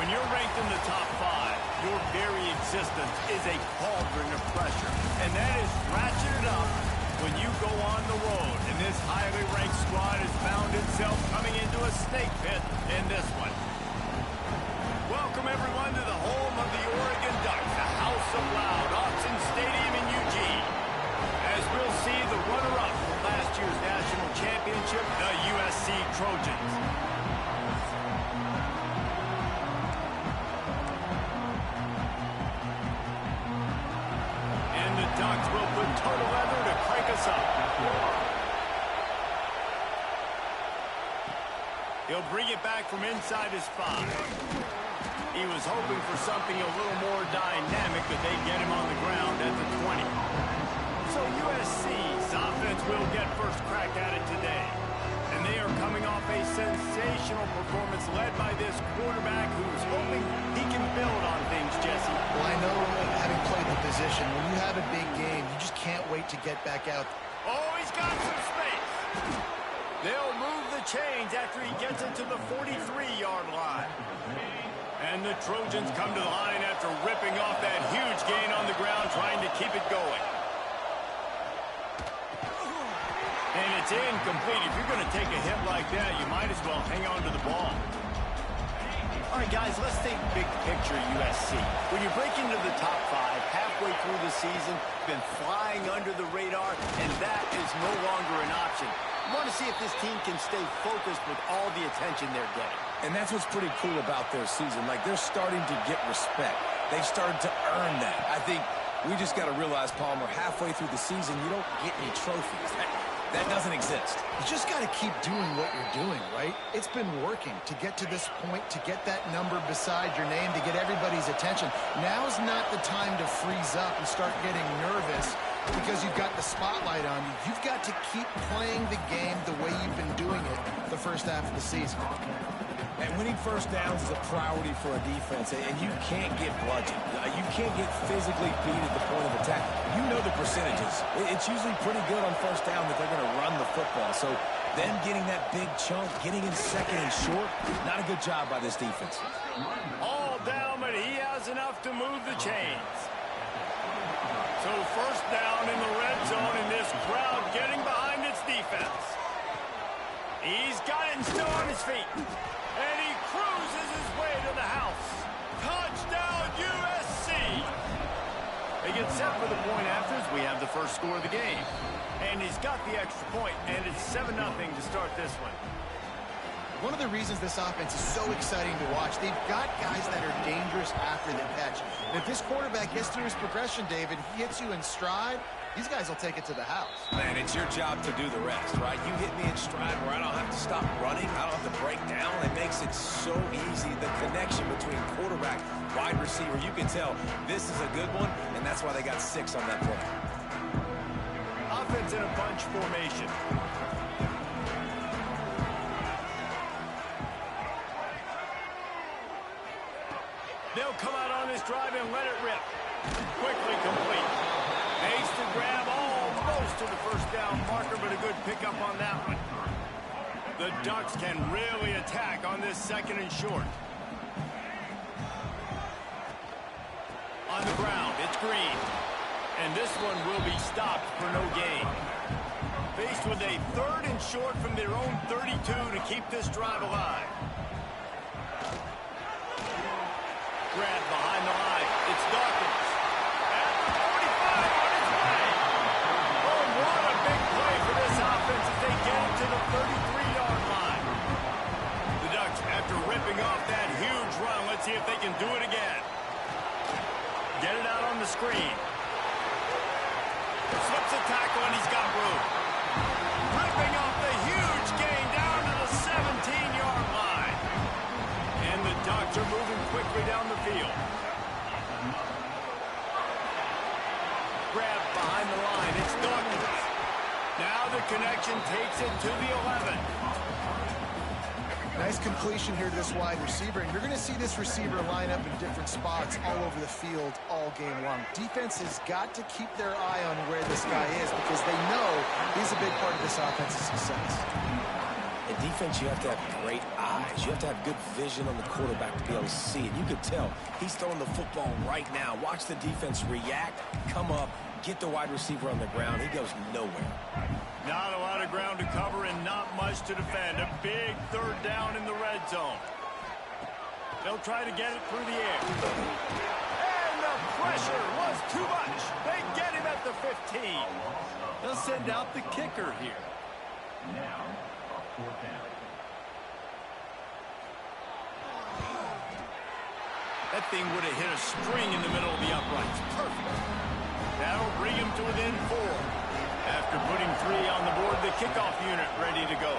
When you're ranked in the top 5, your very existence is a cauldron of pressure. And that is ratcheted up when you go on the road. And this highly ranked squad has found itself coming into a snake pit in this one. Welcome, everyone, to the home of the Oregon Ducks, the House of Loud, Autzen Stadium in Eugene. As we'll see the runner-up for last year's national championship, the USC Trojans. And the Ducks will put total leather to crank us up. He'll bring it back from inside his 5. He was hoping for something a little more dynamic, but they get him on the ground at the 20. So USC's offense will get first crack at it today. And they are coming off a sensational performance led by this quarterback who's hoping he can build on things, Jesse. Well, I know, having played the position, when you have a big game, you just can't wait to get back out. Oh, he's got some space. They'll move the chains after he gets it to the 43-yard line. And the Trojans come to the line after ripping off that huge gain on the ground, trying to keep it going. And it's incomplete. If you're going to take a hit like that, you might as well hang on to the ball. All right, guys, let's think big picture USC. When you break into the top 5 halfway through the season, been flying under the radar, and that is no longer an option. You want to see if this team can stay focused with all the attention they're getting. And that's what's pretty cool about their season. Like, they're starting to get respect. They've started to earn that. I think we just got to realize, Palmer, halfway through the season, you don't get any trophies. That doesn't exist. You just got to keep doing what you're doing, right? It's been working to get to this point, to get that number beside your name, to get everybody's attention. Now's not the time to freeze up and start getting nervous because you've got the spotlight on you. You've got to keep playing the game the way you've been doing it the first half of the season. And winning first downs is a priority for a defense, and you can't get bludgeoned. You can't get physically beat at the point of attack. You know the percentages. It's usually pretty good on first down that they're going to run the football. So them getting that big chunk, getting in second and short, not a good job by this defense. All down, but he has enough to move the chains. So first down in the red zone, and this crowd getting behind its defense. He's got it and still on his feet. And he cruises his way to the house. Touchdown, USC! They get set for the point after as we have the first score of the game. And he's got the extra point, and it's 7-0 to start this one. One of the reasons this offense is so exciting to watch, they've got guys that are dangerous after the catch. And if this quarterback gets through his progression, David, he hits you in stride, these guys will take it to the house. Man, it's your job to do the rest, right? You hit me in stride where I don't have to stop running. I don't have to break down. It makes it so easy. The connection between quarterback, wide receiver, you can tell this is a good one, and that's why they got 6 on that play. Offense in a bunch formation. They'll come out on this drive and let it rip. Quickly complete. Makes the grab almost to the first down marker, but a good pickup on that one. The Ducks can really attack on this second and short. On the ground, it's Green. And this one will be stopped for no gain. Faced with a third and short from their own 32 to keep this drive alive. Grab behind the line. It's Dawkins. At the 45 on his way. Oh, what a big play for this offense as they get to the 33-yard line. The Ducks, after ripping off that huge run, let's see if they can do it again. Get it out on the screen. Slips a tackle and he's got room. Ripping off the huge gain down to the 17-yard line. And the Ducks are moving quickly down the field. Grab behind the line. It's Dawkins. Now the connection takes it to the 11. Nice completion here to this wide receiver, and you're going to see this receiver line up in different spots all over the field all game long. Defense has got to keep their eye on where this guy is because they know he's a big part of this offense's success. And defense, you have to have great eyes. You have to have good vision on the quarterback to be able to see it. You could tell he's throwing the football right now. Watch the defense react, come up, get the wide receiver on the ground. He goes nowhere. Not a lot of ground to cover and not much to defend. A big third down in the red zone. They'll try to get it through the air. And the pressure was too much. They get him at the 15. They'll send out the kicker here. That thing would have hit a string in the middle of the uprights. Perfect. That'll bring him to within 4. After putting 3 on the board, the kickoff unit ready to go.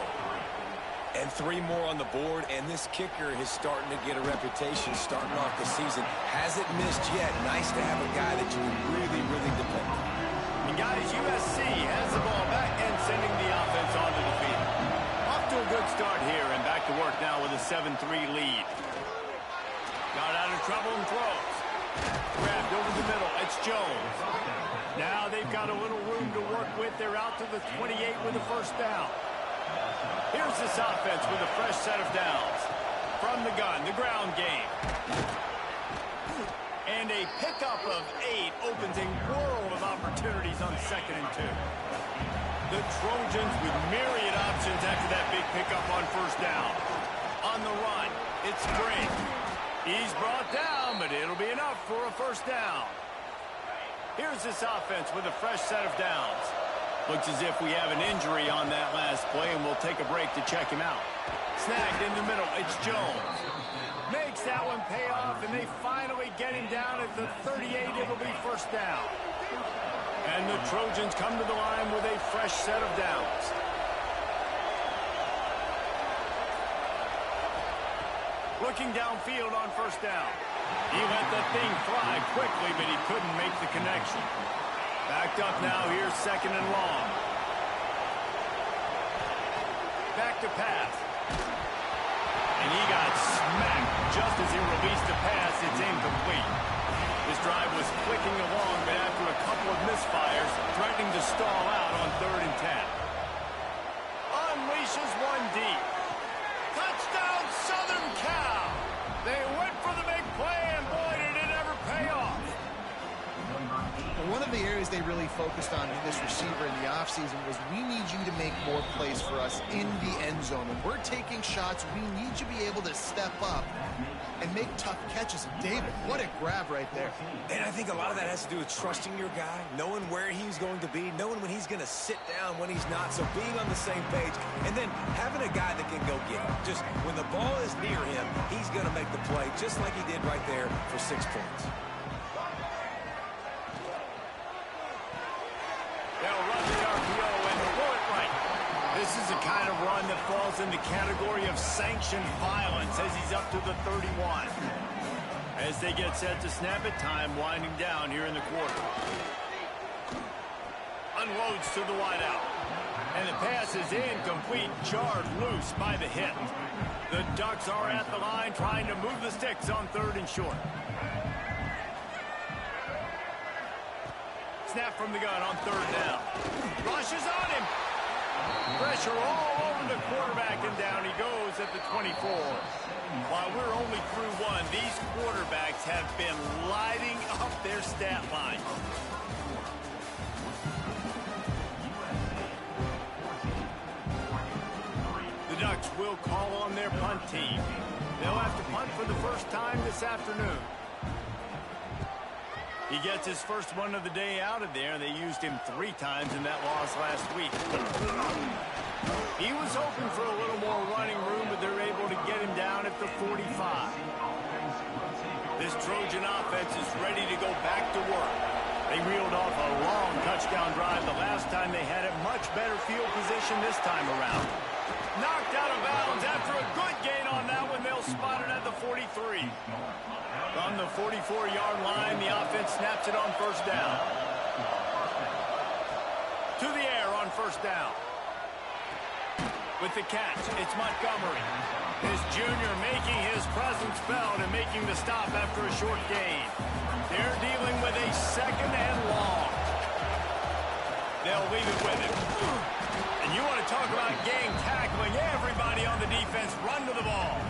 And 3 more on the board, and this kicker is starting to get a reputation starting off the season. Hasn't missed yet. Nice to have a guy that you can really, really depend on. And guys, USC has the ball back and sending the offense onto the field. Off to a good start here and back to work now with a 7-3 lead. Got out of trouble and throws. Grabbed over the middle. It's Jones. Now they've got a little room to work with. They're out to the 28 with a first down. Here's this offense with a fresh set of downs. From the gun, the ground game. And a pickup of 8 opens a world of opportunities on 2nd and 2. The Trojans with myriad options after that big pickup on first down. On the run, it's Green. He's brought down, but it'll be enough for a first down. Here's this offense with a fresh set of downs. Looks as if we have an injury on that last play, and we'll take a break to check him out. Snagged in the middle, it's Jones. Makes that one pay off, and they finally get him down at the 38. It'll be first down. And the Trojans come to the line with a fresh set of downs. Looking downfield on first down. He let the thing fly quickly, but he couldn't make the connection. Backed up now, here's 2nd and long. Back to pass. And he got smacked just as he released the pass. It's incomplete. This drive was clicking along, but after a couple of misfires, threatening to stall out on 3rd and 10. Unleashes one deep. Touchdown, Southern Cal. They went for the big play, and boy, did it ever pay off. One of the areas they really focused on in this receiver in the offseason was we need you to make more plays for us in the end zone. When we're taking shots, we need you to be able to step up and make tough catches. And David, what a grab right there. And I think a lot of that has to do with trusting your guy, knowing where he's going to be, knowing when he's going to sit down, when he's not. So being on the same page, and then having a guy that can go get him. Just when the ball is near him, he's going to make the play, just like he did right there for 6 points. They'll run the RPO and throw it right. This is the kind of run that falls in the category of sanctioned violence as he's up to the 31. As they get set to snap it, time winding down here in the quarter. Unloads to the wideout. And the pass is incomplete, jarred loose by the hit. The Ducks are at the line trying to move the sticks on 3rd and short. Snap from the gun on 3rd down. Rushes on him. Pressure all over the quarterback, and down he goes at the 24. While we're only through 1, these quarterbacks have been lighting up their stat line. The Ducks will call on their punt team. They'll have to punt for the first time this afternoon. He gets his first one of the day out of there. They used him 3 times in that loss last week. He was hoping for a little more running room, but they're able to get him down at the 45. This Trojan offense is ready to go back to work. They reeled off a long touchdown drive the last time. They had a much better field position this time around. Knocked out of bounds after a good gain on that one. They'll spot it at the 43. From the 44-yard line, the offense snaps it on first down. To the air on first down. With the catch, it's Montgomery. This junior making his presence felt and making the stop after a short gain. They're dealing with a 2nd and long. They'll leave it with him. And you want to talk about gang tackling. Everybody on the defense run to the ball.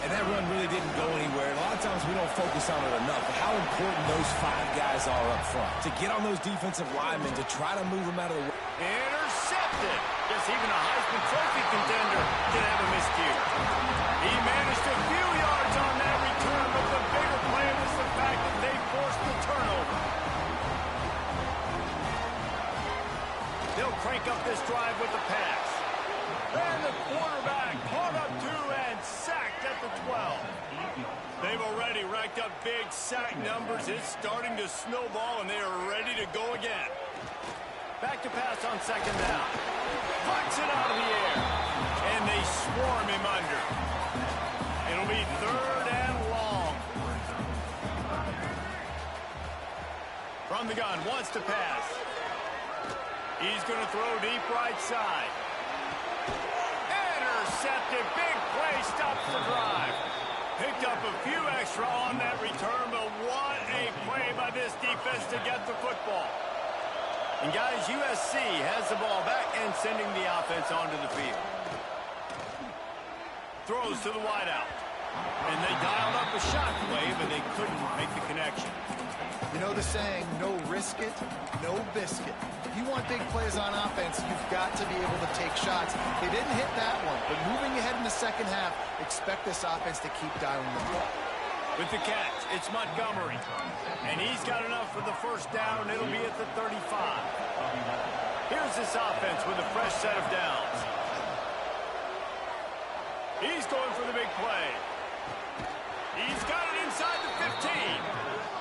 And that run really didn't go anywhere. A lot of times we don't focus on it enough, but how important those 5 guys are up front. To get on those defensive linemen, to try to move them out of the way. Intercepted. Guess even a Heisman Trophy contender can have a miscue. He managed a few yards on that return, but the bigger play was the fact that they forced the turnover. They'll crank up this drive with the pass. And the quarterback caught up 2 and sacked at the 12. They've already racked up big sack numbers. It's starting to snowball, and they are ready to go again. Back to pass on second down. Pucks it out of the air. And they swarm him under. It'll be 3rd and long. From the gun, wants to pass. He's going to throw deep right side. Intercepted. Big play stops the drive. Picked up a few extra on that return, but what a play by this defense to get the football. And guys, USC has the ball back and sending the offense onto the field. Throws to the wideout. And they dialed up a shot play, but they couldn't make the connection. You know the saying, no risk it, no biscuit. If you want big plays on offense, you've got to be able to take shots. They didn't hit that one, but moving ahead in the second half, expect this offense to keep dialing the ball. With the catch, it's Montgomery. And he's got enough for the first down. It'll be at the 35. Here's this offense with a fresh set of downs. He's going for the big play. He's got it inside the 15.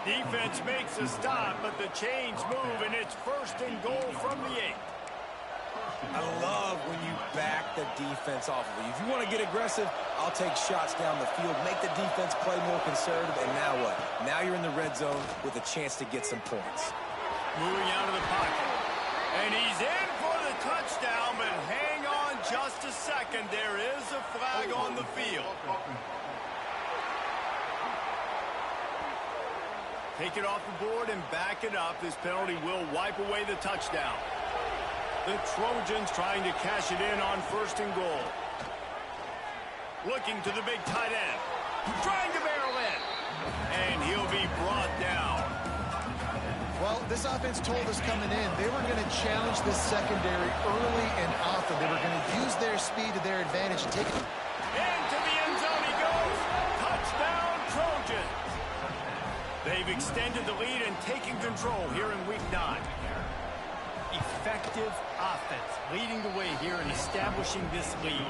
Defense makes a stop, but the chains move, and it's 1st and goal from the 8. I love when you back the defense off of you. If you want to get aggressive, I'll take shots down the field, make the defense play more conservative, and now what? Now you're in the red zone with a chance to get some points. Moving out of the pocket. And he's in for the touchdown, but hang on just a second. There is a flag on the field. Take it off the board and back it up. This penalty will wipe away the touchdown. The Trojans trying to cash it in on 1st and goal. Looking to the big tight end. Trying to barrel in. And he'll be brought down. Well, this offense told us coming in they were going to challenge this secondary early and often. They were going to use their speed to their advantage and take it. Into the end zone he goes. Touchdown, Trojans. They've extended the lead and taken control here in Week 9. Effective offense leading the way here and establishing this lead.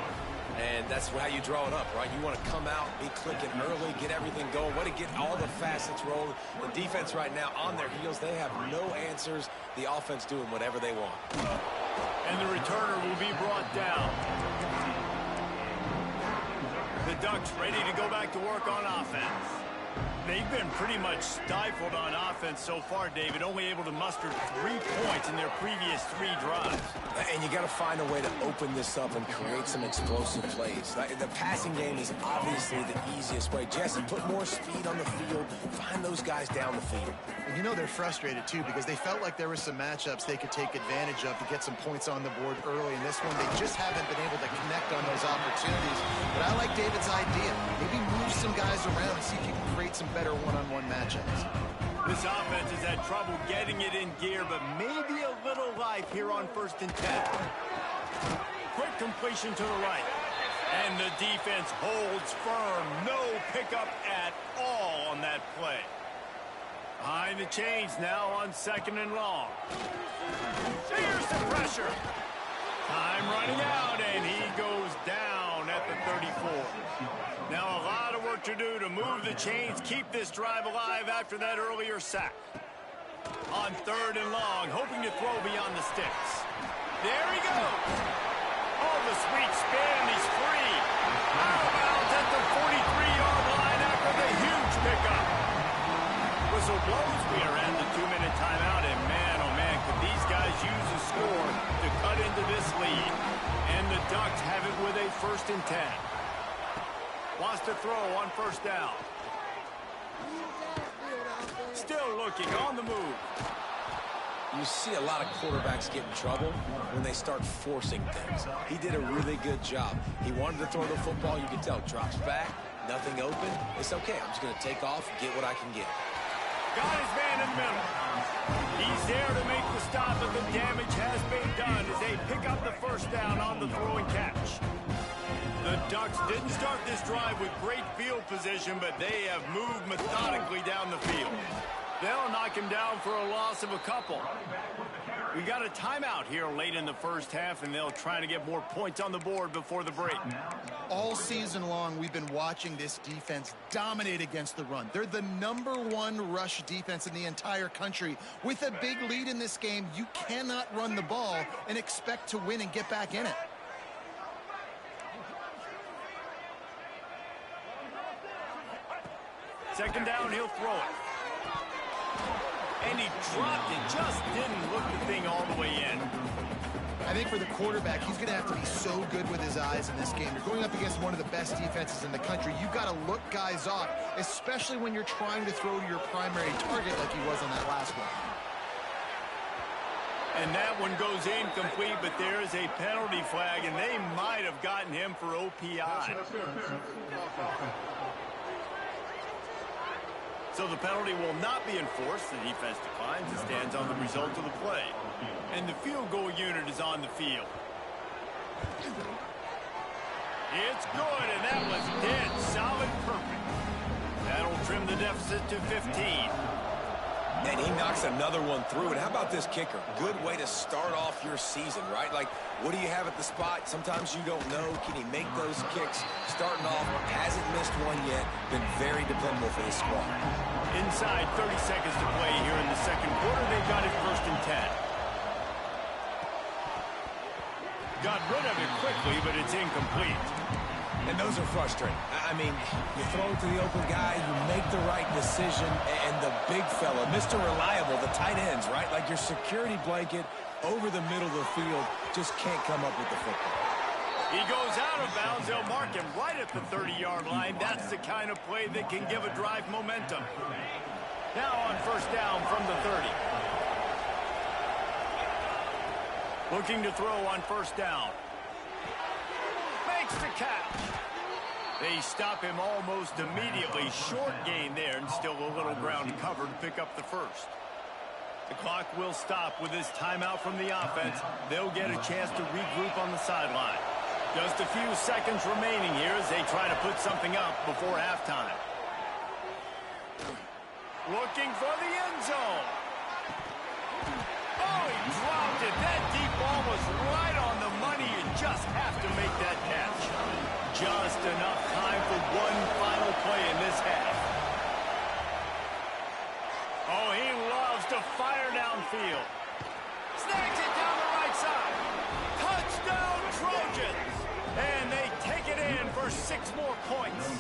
And that's how you draw it up, right? You want to come out, be clicking early, get everything going, want to get all the facets rolling. The defense right now on their heels, they have no answers. The offense doing whatever they want. And the returner will be brought down. The Ducks ready to go back to work on offense. They've been pretty much stifled on offense so far, David, only able to muster 3 points in their previous 3 drives. And you got to find a way to open this up and create some explosive plays. The passing game is obviously the easiest way. Jesse, put more speed on the field, find those guys down the field. And you know they're frustrated, too, because they felt like there were some matchups they could take advantage of to get some points on the board early. In this one, they just haven't been able to connect on those opportunities. But I like David's idea. Maybe move some guys around and see if you can create some better one-on-one matchups. This offense has had trouble getting it in gear, but maybe a little life here on 1st and 10. Quick completion to the right. And the defense holds firm. No pickup at all on that play. Behind the chains now on 2nd and long. Here's the pressure. Time running out, and he goes down at the 34. Now a lot of work to do to move the chains, keep this drive alive after that earlier sack. On 3rd and long, hoping to throw beyond the sticks. There he goes. Oh, the sweet spin, he's free. Out of bounds at the 43-yard line after the huge pickup. Whistle blows. We are at the 2-minute timeout, and man, oh man, could these guys use a score to cut into this lead. And the Ducks have it with a 1st and 10. Wants to throw on 1st down. Still looking on the move. You see a lot of quarterbacks get in trouble when they start forcing things. He did a really good job. He wanted to throw the football. You can tell. Drops back, nothing open. It's okay. I'm just going to take off and get what I can get. Got his man in the middle. He's there to make the stop, but the damage has been done as they pick up the first down on the throw and catch. The Ducks didn't start this drive with great field position, but they have moved methodically down the field. They'll knock him down for a loss of a couple. We got a timeout here late in the first half, and they'll try to get more points on the board before the break. All season long, we've been watching this defense dominate against the run. They're the #1 rush defense in the entire country. With a big lead in this game, you cannot run the ball and expect to win and get back in it. Second down, he'll throw it. And he dropped it, just didn't look the thing all the way in. I think for the quarterback, he's going to have to be so good with his eyes in this game. You're going up against one of the best defenses in the country. You've got to look guys off, especially when you're trying to throw to your primary target like he was on that last one. And that one goes incomplete, but there is a penalty flag, and they might have gotten him for OPI. So the penalty will not be enforced. The defense declines and stands on the result of the play. And the field goal unit is on the field. It's good, and that was dead solid perfect. That'll trim the deficit to 15. And he knocks another one through. And how about this kicker? Good way to start off your season, right? Like, what do you have at the spot? Sometimes you don't know. Can he make those kicks? Starting off, hasn't missed one yet. Been very dependable for this squad. Inside 30 seconds to play here in the second quarter. They've got it 1st and 10. Got rid of it quickly, but it's incomplete. And those are frustrating. I mean, you throw it to the open guy, you make the right decision, and the big fella, Mr. Reliable, the tight ends, right? Like your security blanket over the middle of the field, just can't come up with the football. He goes out of bounds. They'll mark him right at the 30-yard line. That's the kind of play that can give a drive momentum. Now on first down from the 30. Looking to throw on first down. Makes the catch. They stop him almost immediately. Short gain there, and still a little ground covered to pick up the first. The clock will stop with this timeout from the offense. They'll get a chance to regroup on the sideline. Just a few seconds remaining here as they try to put something up before halftime. Looking for the end zone. Oh, he dropped it. That deep ball was right on the money. You just have to make that catch. Just enough time for one final play in this half. Oh, he loves to fire downfield. Snags it down the right side. Touchdown, Trojans. And they take it in for 6 more points.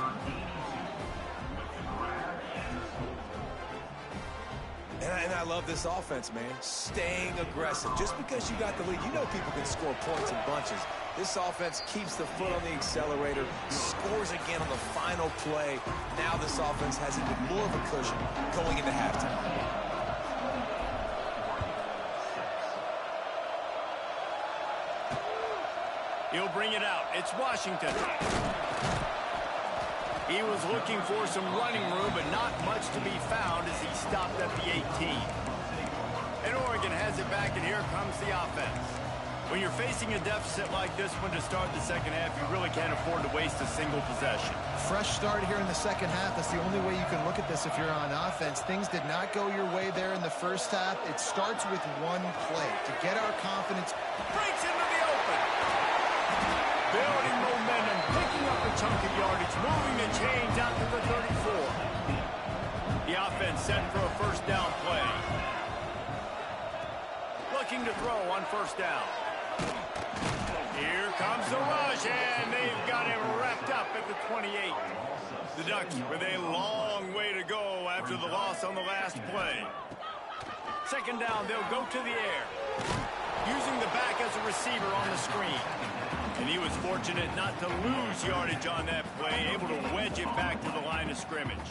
And I love this offense, man. Staying aggressive. Just because you got the lead, you know people can score points in bunches. This offense keeps the foot on the accelerator, scores again on the final play. Now this offense has even more of a cushion going into halftime. He'll bring it out. It's Washington. He was looking for some running room, but not much to be found as he stopped at the 18. And Oregon has it back, and here comes the offense. When you're facing a deficit like this one to start the second half, you really can't afford to waste a single possession. Fresh start here in the second half. That's the only way you can look at this if you're on offense. Things did not go your way there in the first half. It starts with one play to get our confidence. Breaks into the open. Building momentum, picking up a chunk of yardage, moving the chains out to the 34. The offense set for a first down play. Looking to throw on first down. Here comes the rush, and they've got him wrapped up at the 28. The Ducks with a long way to go after the loss on the last play. Second down, they'll go to the air. Using the back as a receiver on the screen. And he was fortunate not to lose yardage on that play, able to wedge it back to the line of scrimmage.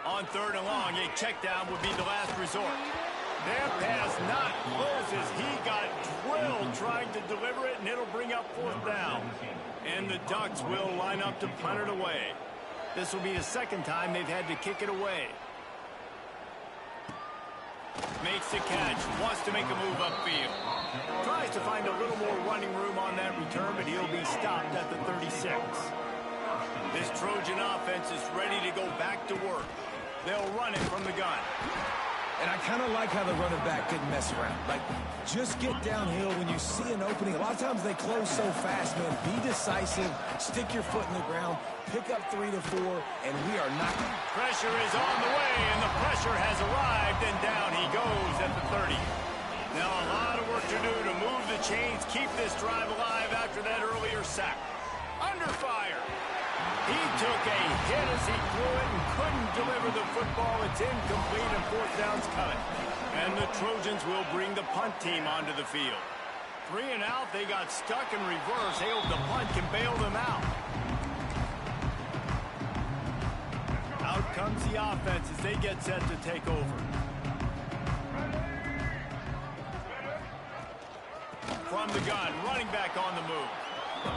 On 3rd and long, a check down would be the last resort. Their pass not closes. He got drilled trying to deliver it, and it'll bring up 4th down. And the Ducks will line up to punt it away. This will be the 2nd time they've had to kick it away. Makes the catch, wants to make a move upfield. Tries to find a little more running room on that return, but he'll be stopped at the 36. This Trojan offense is ready to go back to work. They'll run it from the gun. And I kind of like how the running back didn't mess around. Like, just get downhill when you see an opening. A lot of times they close so fast, man. Be decisive, stick your foot in the ground, pick up 3 to 4, and we are not. Pressure is on the way, and the pressure has arrived, and down he goes at the 30. Now a lot of work to do to move the chains, keep this drive alive after that earlier sack. Under fire. He took a hit as he threw it and couldn't deliver the football. It's incomplete, and 4th down's coming. And the Trojans will bring the punt team onto the field. 3 and out, they got stuck in reverse. They hope the punt can bail them out. Out comes the offense as they get set to take over. From the gun, running back on the move.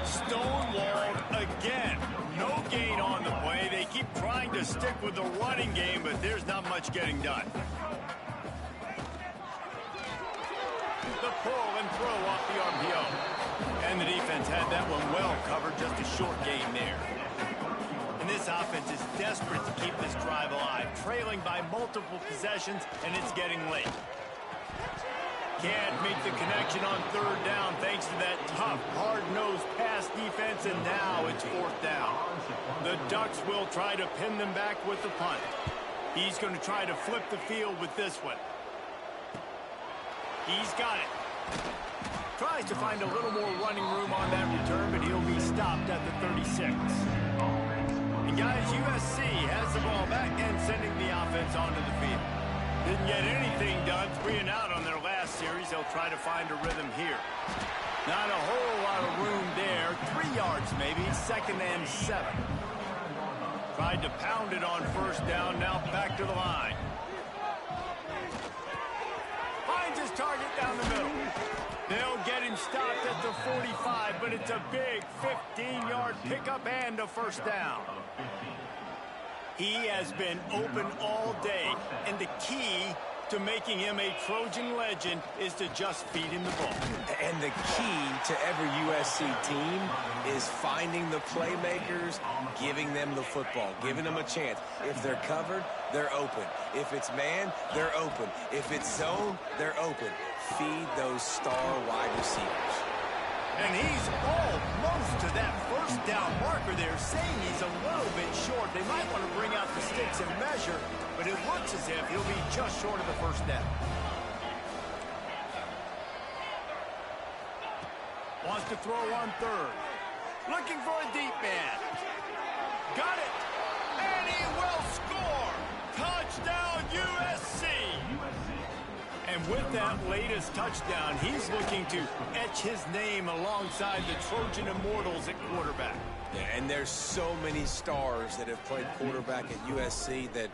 Stonewalled again. No gain on the play. They keep trying to stick with the running game, but there's not much getting done. The pull and throw off the RPO. And the defense had that one well covered, just a short gain there. And this offense is desperate to keep this drive alive, trailing by multiple possessions, and it's getting late. Can't make the connection on 3rd down thanks to that tough, hard-nosed pass defense, and now it's 4th down. The Ducks will try to pin them back with the punt. He's going to try to flip the field with this one. He's got it. Tries to find a little more running room on that return, but he'll be stopped at the 36. And guys, USC has the ball back and sending the offense onto the field. Didn't get anything done, 3 and out on their last series. They'll try to find a rhythm here. Not a whole lot of room there. 3 yards maybe, 2nd and 7. Tried to pound it on 1st down, now back to the line. Finds his target down the middle. They'll get him stopped at the 45, but it's a big 15-yard pickup and a 1st down. He has been open all day, and the key to making him a Trojan legend is to just feed him the ball. And the key to every USC team is finding the playmakers, giving them the football, giving them a chance. If they're covered, they're open. If it's man, they're open. If it's zone, they're open. Feed those star wide receivers. And he's almost to that 1st down marker there, saying he's a little bit short. They might want to bring out the sticks and measure, but it looks as if he'll be just short of the 1st down. Wants to throw on 3rd. Looking for a deep man. Got it. And he will score. Touchdown, USC. And with that latest touchdown, he's looking to etch his name alongside the Trojan Immortals at quarterback. Yeah, and there's so many stars that have played quarterback at USC that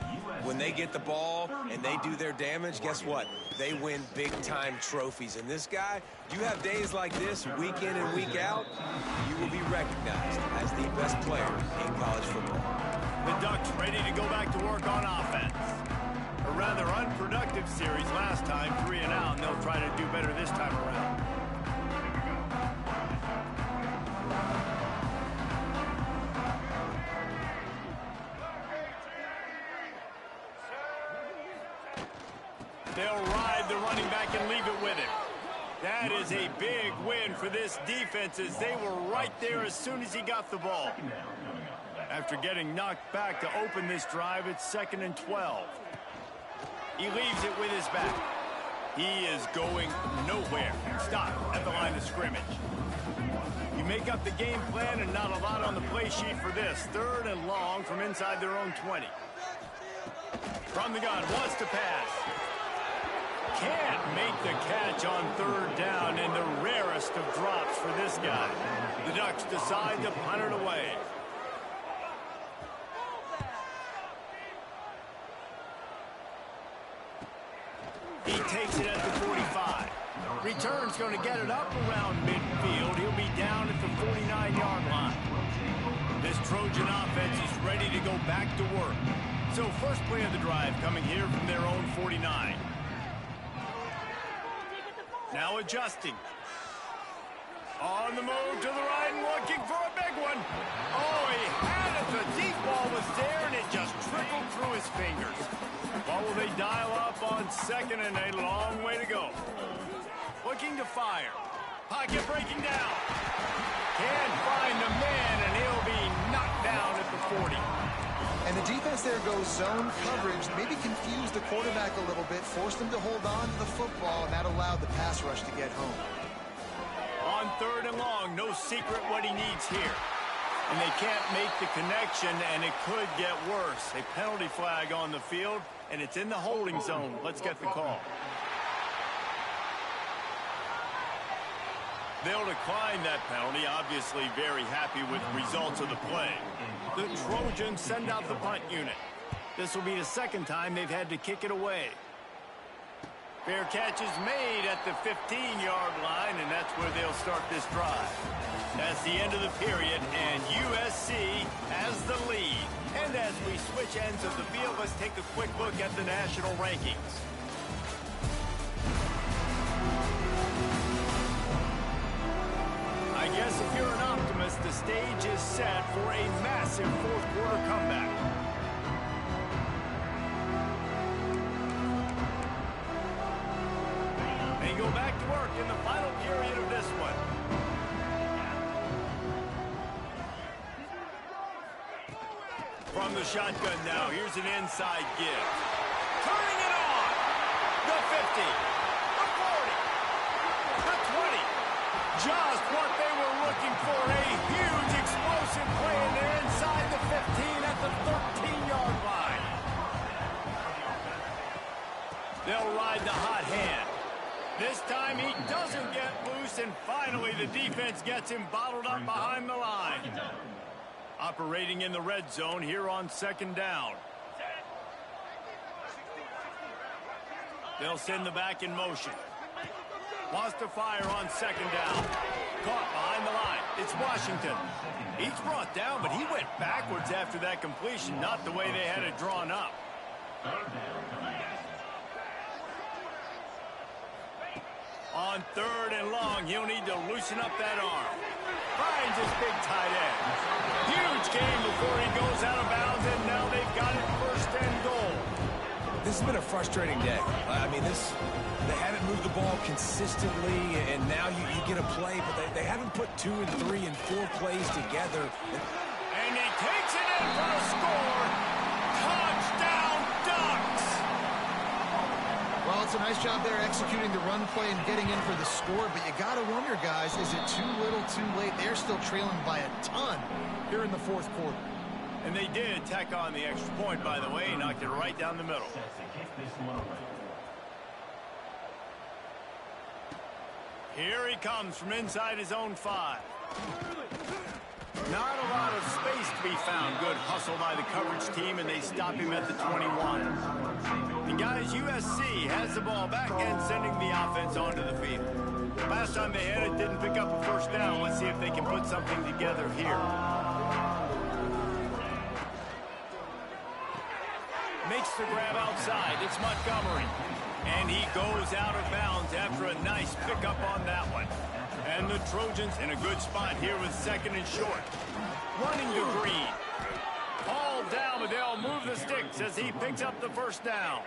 when they get the ball and they do their damage, guess what? They win big-time trophies. And this guy, you have days like this, week in and week out, you will be recognized as the best player in college football. The Ducks ready to go back to work on offense. A rather unproductive series last time, 3 and out, and they'll try to do better this time around. They'll ride the running back and leave it with him. That is a big win for this defense as they were right there as soon as he got the ball. After getting knocked back to open this drive, it's 2nd and 12. He leaves it with his back. He is going nowhere. Stop at the line of scrimmage. You make up the game plan and not a lot on the play sheet for this. 3rd and long from inside their own 20. From the gun, wants to pass. Can't make the catch on 3rd down, and the rarest of drops for this guy. The Ducks decide to punt it away. He takes it at the 45. Return's going to get it up around midfield. He'll be down at the 49-yard line. This Trojan offense is ready to go back to work. So first play of the drive coming here from their own 49. Now adjusting. On the move to the right and looking for a big one. Oh, he had it. The deep ball was there, and it just trickled through his fingers. What will they dial up on second and a long way to go? Looking to fire. Pocket breaking down. Can't find the man, and he'll be knocked down at the 40. And the defense there goes zone coverage, maybe confused the quarterback a little bit, forced him to hold on to the football, and that allowed the pass rush to get home. On third and long, no secret what he needs here. And they can't make the connection, and it could get worse. A penalty flag on the field, and it's in the holding zone. Let's get the call. They'll decline that penalty, obviously very happy with the results of the play. The Trojans send out the punt unit. This will be the second time they've had to kick it away. Fair catch is made at the 15-yard line, and that's where they'll start this drive. That's the end of the period, and USC has the lead. And as we switch ends of the field, let's take a quick look at the national rankings. I guess if you're an optimist, the stage is set for a massive fourth-quarter comeback. They go back to work in the final period of this one. From the shotgun now, here's an inside give. Turning it on. The 50. The 40. The 20. Just what they were looking for. A huge explosive play, and they're inside the 15 at the 13-yard line. They'll ride the hot hand. This time he doesn't get loose, and finally the defense gets him bottled up behind the line. Operating in the red zone here on second down. They'll send the back in motion. Wants to fire on second down. Caught behind the line. It's Washington. He's brought down, but he went backwards after that completion, not the way they had it drawn up. On third and long, he'll need to loosen up that arm. Finds his big tight end. Huge game before he goes out of bounds, and now they've got it first and goal. This has been a frustrating day. I mean, they haven't moved the ball consistently, and now you get a play, but they haven't put 2 and 3 and 4 plays together. And he takes it in for a score. Touchdown, Ducks! Well, it's a nice job there executing the run play and getting in for the score, but you got to wonder, guys, is it too little, too late? They're still trailing by a ton here in the fourth quarter. And they did tack on the extra point, by the way, knocked it right down the middle. Here he comes from inside his own 5. Not a lot of space to be found. Good hustle by the coverage team, and they stop him at the 21. And guys, USC has the ball back and sending the offense onto the field. Last time they had it, didn't pick up a first down. Let's see if they can put something together here. Makes the grab outside. It's Montgomery. And he goes out of bounds after a nice pickup on that one. And the Trojans in a good spot here with second and short. Running to Green. Hauled down, but they'll move the sticks as he picks up the first down.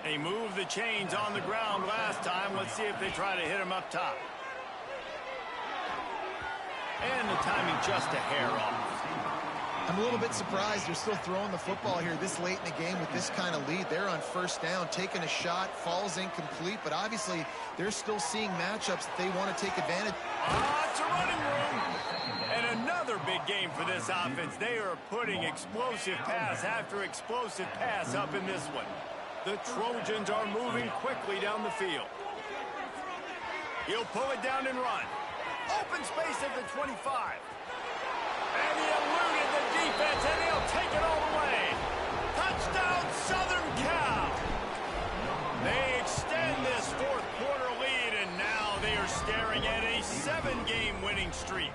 They moved the chains on the ground last time. Let's see if they try to hit him up top. And the timing just a hair off. I'm a little bit surprised they're still throwing the football here this late in the game with this kind of lead. They're on first down, taking a shot, falls incomplete, but obviously they're still seeing matchups that they want to take advantage. It's a running room. And another big game for this offense. They are putting explosive pass after explosive pass up in this one. The Trojans are moving quickly down the field. He'll pull it down and run. Open space at the 25. And he eluded the defense, and he'll take it all the way. Touchdown, Southern Cal! They extend this fourth quarter lead, and now they are staring at a 7-game winning streak.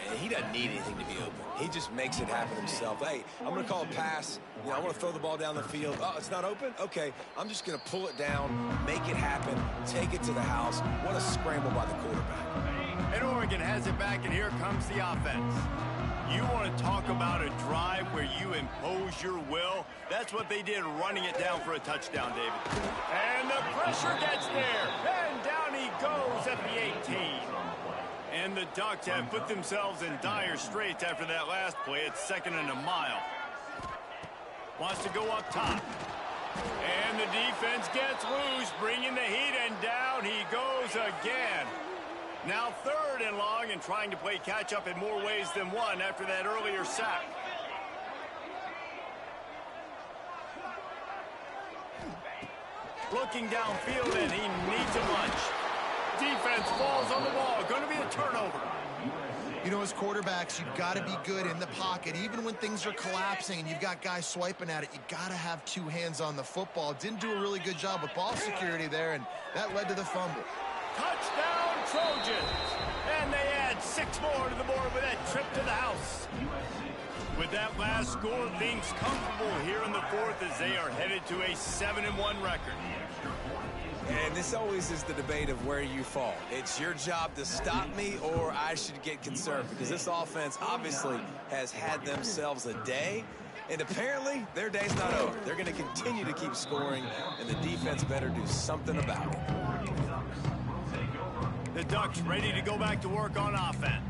Yeah, he doesn't need anything to be open. He just makes it happen himself. Hey, I'm going to call a pass. You know, I want to throw the ball down the field. Oh, it's not open? Okay, I'm just going to pull it down, make it happen, take it to the house. What a scramble by the quarterback. And Oregon has it back, and here comes the offense. You want to talk about a drive where you impose your will? That's what they did, running it down for a touchdown, David. And the pressure gets there, and down he goes at the 18. And the Ducks have put themselves in dire straits after that last play. It's 2nd and a mile. Wants to go up top. And the defense gets loose, bringing the heat, and down he goes again. Now 3rd and long, and trying to play catch-up in more ways than one after that earlier sack. Looking downfield, and he needs a lunch. Defense falls on the ball. Going to be a turnover. You know, as quarterbacks, you've got to be good in the pocket. Even when things are collapsing and you've got guys swiping at it, you've got to have 2 hands on the football. Didn't do a really good job with ball security there, and that led to the fumble. Touchdown, Trojans. And they add 6 more to the board with that trip to the house. With that last score, things comfortable here in the 4th as they are headed to a 7-1 record. And this always is the debate of where you fall. It's your job to stop me, or I should get concerned, because this offense obviously has had themselves a day, and apparently their day's not over. They're going to continue to keep scoring, and the defense better do something about it. The Ducks ready to go back to work on offense.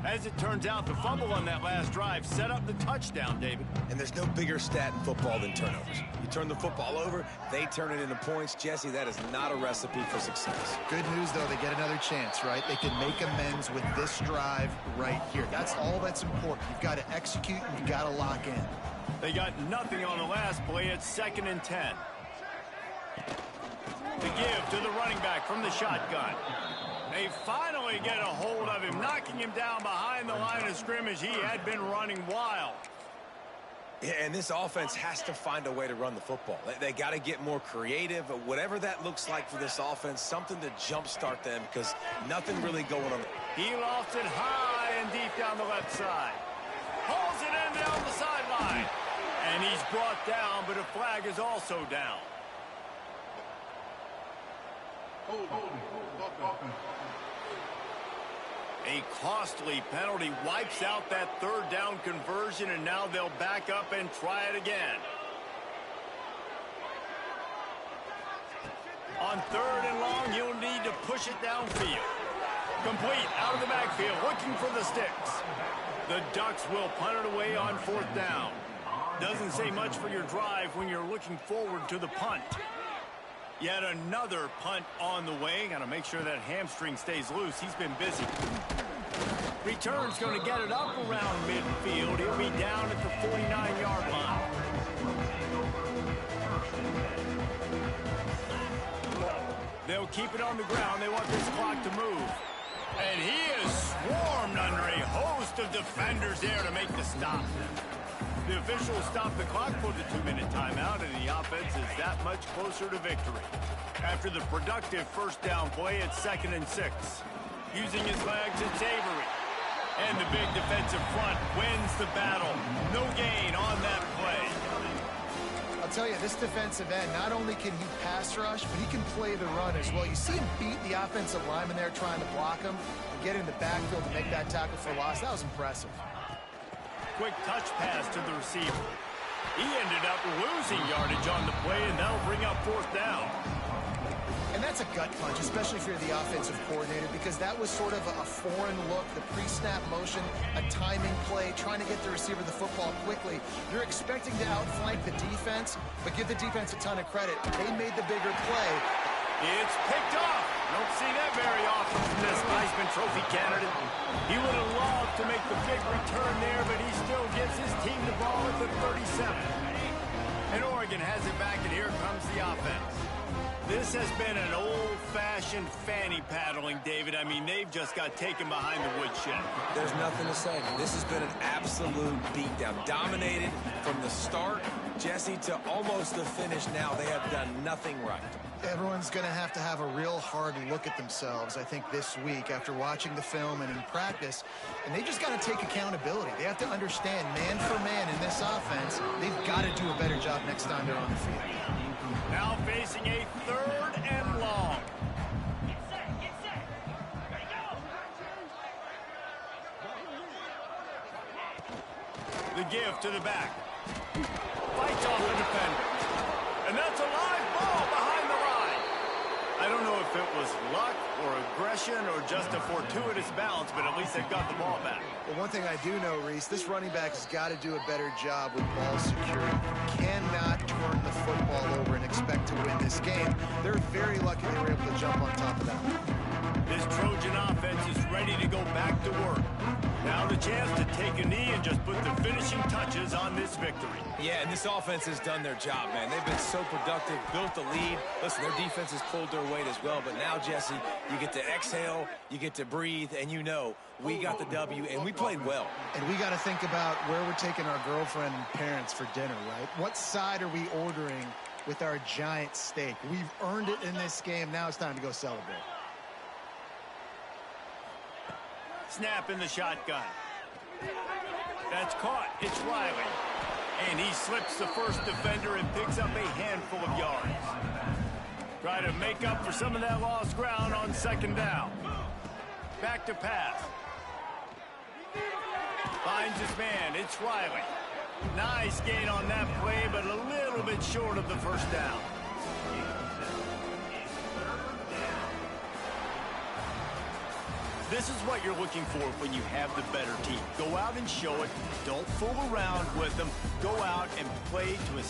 As it turns out, the fumble on that last drive set up the touchdown, David. And there's no bigger stat in football than turnovers. You turn the football over, they turn it into points. Jesse, that is not a recipe for success. Good news, though, they get another chance, right? They can make amends with this drive right here. That's all that's important. You've got to execute, and you've got to lock in. They got nothing on the last play. It's 2nd and 10. The give to the running back from the shotgun. They finally get a hold of him, knocking him down behind the line of scrimmage. He had been running wild. Yeah, and this offense has to find a way to run the football. They got to get more creative, whatever that looks like for this offense, something to jumpstart them, because nothing really going on. He lofts it high and deep down the left side. Pulls it in down the sideline. And he's brought down, but a flag is also down. A costly penalty wipes out that 3rd down conversion, and now they'll back up and try it again. On 3rd and long, you'll need to push it downfield. Complete out of the backfield, looking for the sticks. The Ducks will punt it away on 4th down. Doesn't say much for your drive when you're looking forward to the punt. Yet another punt on the way. Got to make sure that hamstring stays loose. He's been busy. Return's going to get it up around midfield. He'll be down at the 49-yard line. They'll keep it on the ground. They want this clock to move. And he is swarmed under a host of defenders there to make the stop. The officials stop the clock for the 2-minute timeout, and the offense is that much closer to victory. After the productive 1st down play, it's 2nd and 6. Using his legs, it's Avery. And the big defensive front wins the battle. No gain on that play. I'll tell you, this defensive end, not only can he pass rush, but he can play the run as well. You see him beat the offensive lineman there trying to block him and get in the backfield to make that tackle for loss. That was impressive. Quick touch pass to the receiver. He ended up losing yardage on the play, and that'll bring up 4th down. And that's a gut punch, especially if you're the offensive coordinator, because that was sort of a foreign look, the pre-snap motion, a timing play, trying to get the receiver the football quickly. You're expecting to outflank the defense, but give the defense a ton of credit. They made the bigger play. It's picked off. Don't see that very often from this Heisman Trophy candidate. He would have loved to make the big return there, but he still gets his team the ball at the 37. And Oregon has it back, and here comes the offense. This has been an old-fashioned fanny paddling, David. I mean, they've just got taken behind the woodshed. There's nothing to say. This has been an absolute beatdown. Dominated from the start, Jesse, to almost the finish now. They have done nothing right. Everyone's going to have a real hard look at themselves, I think, this week after watching the film and in practice. And they just got to take accountability. They have to understand, man for man in this offense, they've got to do a better job next time they're on the field. Now facing a 3rd and long. The give to the back. Fights off the defender. And that's a live ball behind the line. I don't know if it was luck or aggression or just a fortuitous bounce, but at least they've got the ball back. Well, one thing I do know, Reese, this running back has got to do a better job with ball security. Cannot turn the football over and expect to win this game. They're very lucky they were able to jump on top of that. This Trojan offense is ready to go back to work. Now the chance to take a knee and just put the finishing touches on this victory. Yeah, and this offense has done their job, man. They've been so productive, built the lead. Listen, their defense has pulled their weight as well. But now, Jesse, you get to exhale, you get to breathe, and you know we got the W, and we played well. And we got to think about where we're taking our girlfriend and parents for dinner, right? What side are we ordering with our giant steak? We've earned it in this game. Now it's time to go celebrate. Snap in the shotgun. That's caught. It's Riley. And he slips the first defender and picks up a handful of yards. Try to make up for some of that lost ground on 2nd down. Back to pass. Finds his man. It's Riley. Nice gain on that play, but a little bit short of the 1st down. This is what you're looking for when you have the better team. Go out and show it. Don't fool around with them. Go out and play to a